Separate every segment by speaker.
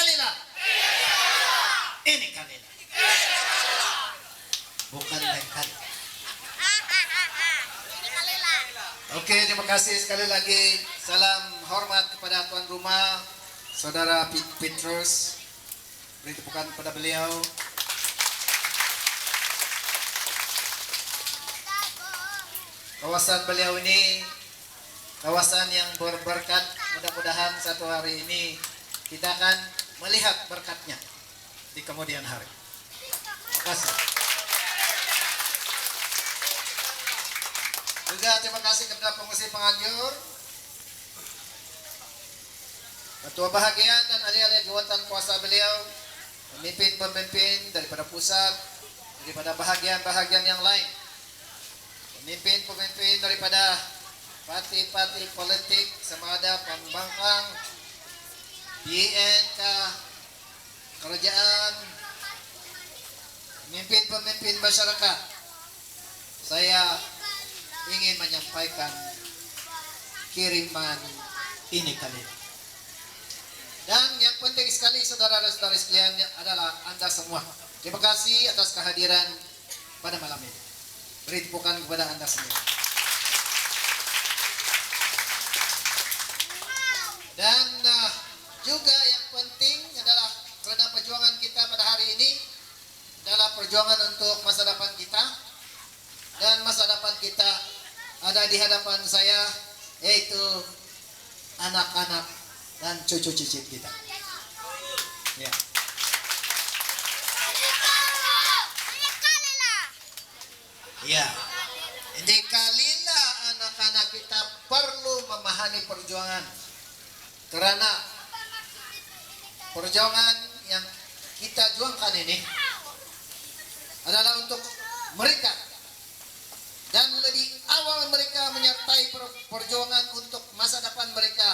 Speaker 1: kalilah. Ini kalilah. Bukan lain kali. Oke, terima kasih sekali lagi. Salam hormat kepada tuan rumah, Saudara Petrus. Beri tepukan kepada beliau. Kawasan beliau ini kawasan yang berberkat. Mudah-mudahan satu hari ini kita akan melihat berkatnya di kemudian hari. Terima kasih. Juga terima kasih kepada pengurus penganjur, ketua bahagian dan ahli-ahli jawatan kuasa beliau, pemimpin-pemimpin daripada pusat, daripada bahagian-bahagian yang lain, pemimpin-pemimpin daripada parti-parti politik semada pembangkang, BNK, kerajaan, pemimpin-pemimpin masyarakat. Saya ingin menyampaikan kiriman ini kali. Dan yang penting sekali saudara-saudara sekalian adalah Anda semua. Terima kasih atas kehadiran pada malam ini. Beri tepukan kepada Anda semua. Dan juga yang penting adalah karena perjuangan kita pada hari ini adalah perjuangan untuk masa depan kita. Dan masa depan kita ada di hadapan saya, yaitu anak-anak dan cucu-cucu kita. Ya. Ya. Jadi kalilah anak-anak kita perlu memahami perjuangan. Karena perjuangan yang kita juangkan ini adalah untuk mereka. Dan lebih awal mereka menyertai perjuangan untuk masa depan mereka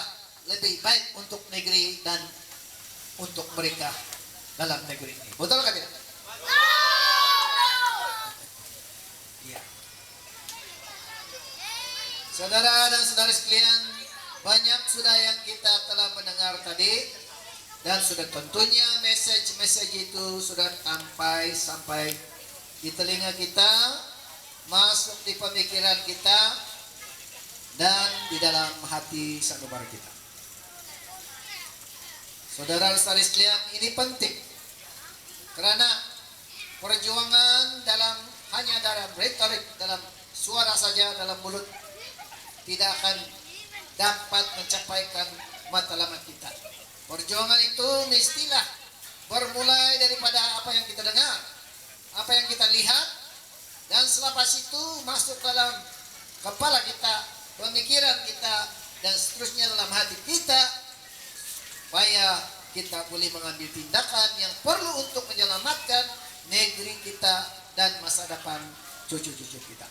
Speaker 1: lebih baik untuk negeri dan untuk mereka dalam negeri ini. Betul kan tidak? Iya. Saudara dan saudari sekalian, banyak sudah yang kita telah mendengar tadi dan sudah tentunya message itu sudah sampai di telinga kita, masuk di pemikiran kita dan di dalam hati sanubari kita. Saudara-saudari sekalian, ini penting karena perjuangan hanya dalam retorik, dalam suara saja, dalam mulut tidak akan dapat mencapaikan matlamat kita. Perjuangan itu mestilah bermulai daripada apa yang kita dengar, apa yang kita lihat, dan selepas itu masuk dalam kepala kita, pemikiran kita, dan seterusnya dalam hati kita, supaya kita boleh mengambil tindakan yang perlu untuk menyelamatkan negeri kita dan masa depan cucu-cucu kita.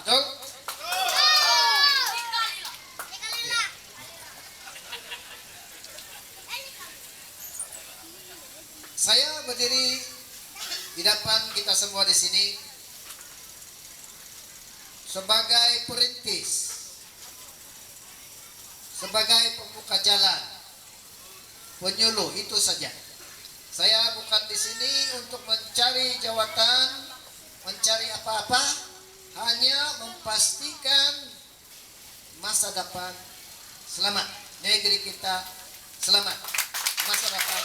Speaker 1: Betul? Saya berdiri di depan kita semua di sini sebagai perintis, sebagai pembuka jalan, penyuluh, itu saja. Saya bukan di sini untuk mencari jawatan, mencari apa-apa, hanya memastikan masa depan selamat, negeri kita selamat, masa depan.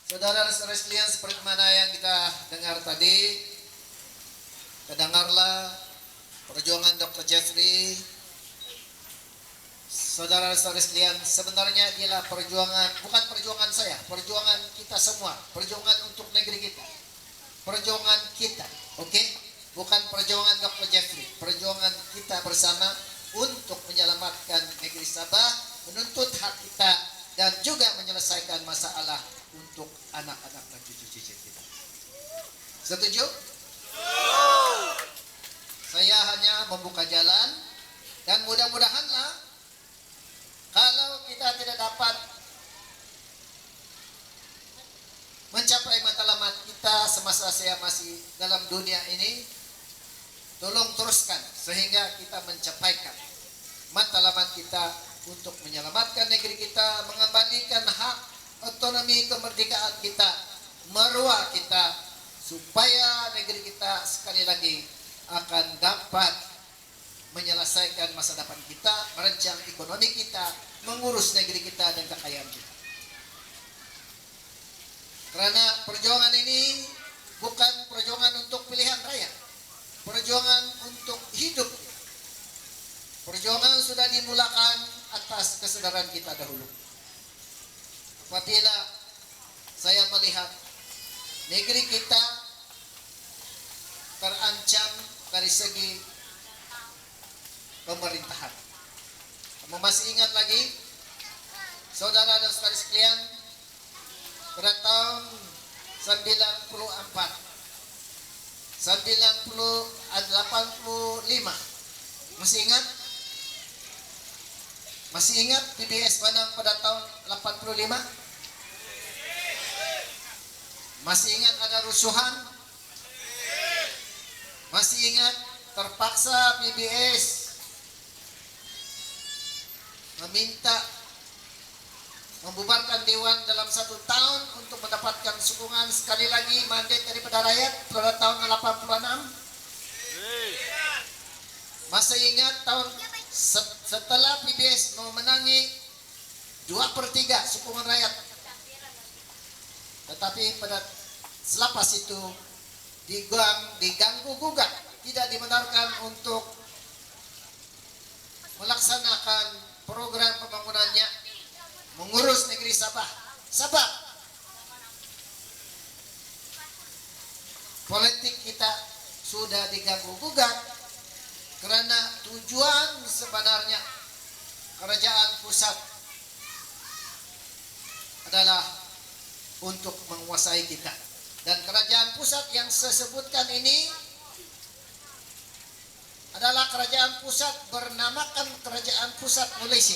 Speaker 1: Saudara-saudara sekalian, seperti mana yang kita dengar tadi, dengarlah perjuangan Dr. Jeffrey. Saudara-saudara sekalian, sebenarnya ialah perjuangan, bukan perjuangan saya, perjuangan kita semua, perjuangan untuk negeri kita, perjuangan kita, oke? Bukan perjuangan Dr. Jeffrey, perjuangan kita bersama untuk menyelamatkan negeri Sabah, menuntut hak kita, dan juga menyelesaikan masalah untuk anak-anak dan cucu-cucu kita. Setuju? Saya hanya membuka jalan, dan mudah-mudahanlah kalau kita tidak dapat mencapai matlamat kita semasa saya masih dalam dunia ini, tolong teruskan sehingga kita mencapaikan matlamat kita untuk menyelamatkan negeri kita, mengembalikan hak otonomi kemerdekaan kita, maruah kita, supaya negeri kita sekali lagi akan dapat menyelesaikan masa depan kita, merancang ekonomi kita, mengurus negeri kita dan kekayaan kita. Karena perjuangan ini bukan perjuangan untuk pilihan raya, perjuangan untuk hidup. Perjuangan sudah dimulakan atas kesadaran kita dahulu. Apabila saya melihat negeri kita terancam dari segi pemerintahan. Kamu masih ingat lagi, saudara dan saudari sekalian, pada tahun 94, 85, masih ingat? Masih ingat PBS Padang pada tahun 85? Masih ingat ada rusuhan? Masih ingat terpaksa PBS meminta membubarkan dewan dalam 1 tahun untuk mendapatkan sokongan sekali lagi mandat daripada rakyat pada tahun 86? Masih ingat tahun setelah PBS memenangi 2/3 sokongan rakyat, tetapi pada selepas itu diganggu gugat, tidak dibenarkan untuk melaksanakan program pembangunannya, mengurus negeri Sabah. Sebab politik kita sudah diganggu gugat, karena tujuan sebenarnya kerajaan pusat adalah untuk menguasai kita. Dan kerajaan pusat yang saya sebutkan ini adalah kerajaan pusat bernamakan Kerajaan Pusat Malaysia.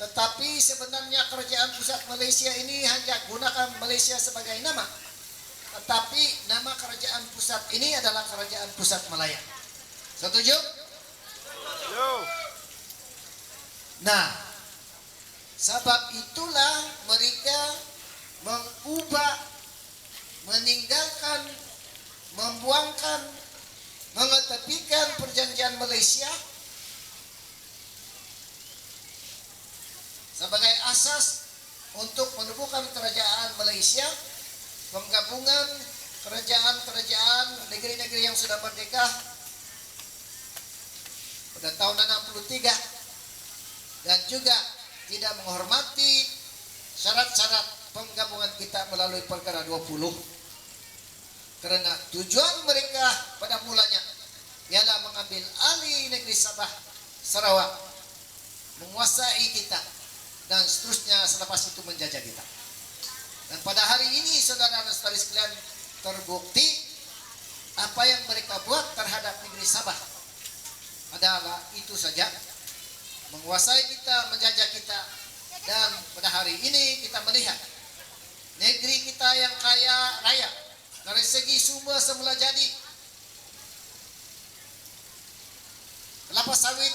Speaker 1: Tetapi sebenarnya Kerajaan Pusat Malaysia ini hanya gunakan Malaysia sebagai nama. Tetapi nama Kerajaan Pusat ini adalah Kerajaan Pusat Malaya. Setuju? Nah, sebab itulah mereka mengubah, meninggalkan, membuangkan, mengetepikan perjanjian Malaysia sebagai asas untuk menubuhkan kerajaan Malaysia, penggabungan kerajaan-kerajaan negeri-negeri yang sudah merdeka pada tahun 63, dan juga tidak menghormati syarat-syarat penggabungan kita melalui perkara 20. Karena tujuan mereka pada mulanya ialah mengambil alih negeri Sabah, Sarawak, menguasai kita, dan seterusnya selepas itu menjajah kita. Dan pada hari ini saudara dan saudari sekalian, terbukti apa yang mereka buat terhadap negeri Sabah adalah itu saja, menguasai kita, menjajah kita. Dan pada hari ini kita melihat negeri kita yang kaya raya dari segi sumber semula jadi, kelapa sawit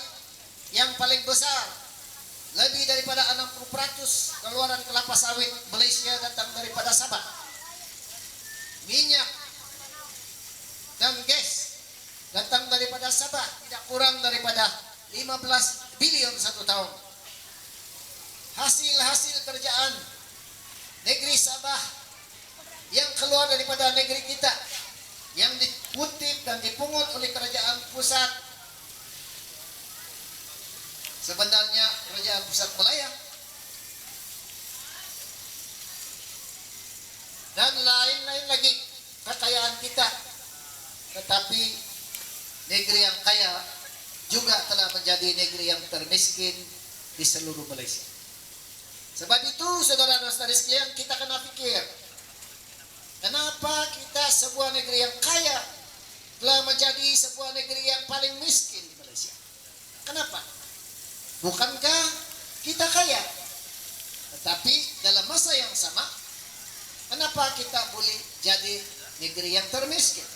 Speaker 1: yang paling besar, lebih daripada 60% keluaran kelapa sawit Malaysia datang daripada Sabah. Minyak dan gas datang daripada Sabah, tidak kurang daripada 15 bilion satu tahun. Hasil-hasil kerjaan negeri Sabah yang keluar daripada negeri kita, yang dikutip dan dipungut oleh kerajaan pusat, sebenarnya kerajaan pusat Malaya. Dan lain-lain lagi kekayaan kita. Tetapi negeri yang kaya juga telah menjadi negeri yang termiskin di seluruh Malaysia. Sebab itu saudara dan saudari sekalian, kita kena pikir, kenapa kita sebuah negeri yang kaya telah menjadi sebuah negeri yang paling miskin di Malaysia? Kenapa? Bukankah kita kaya? Tetapi dalam masa yang sama, kenapa kita boleh jadi negeri yang termiskin?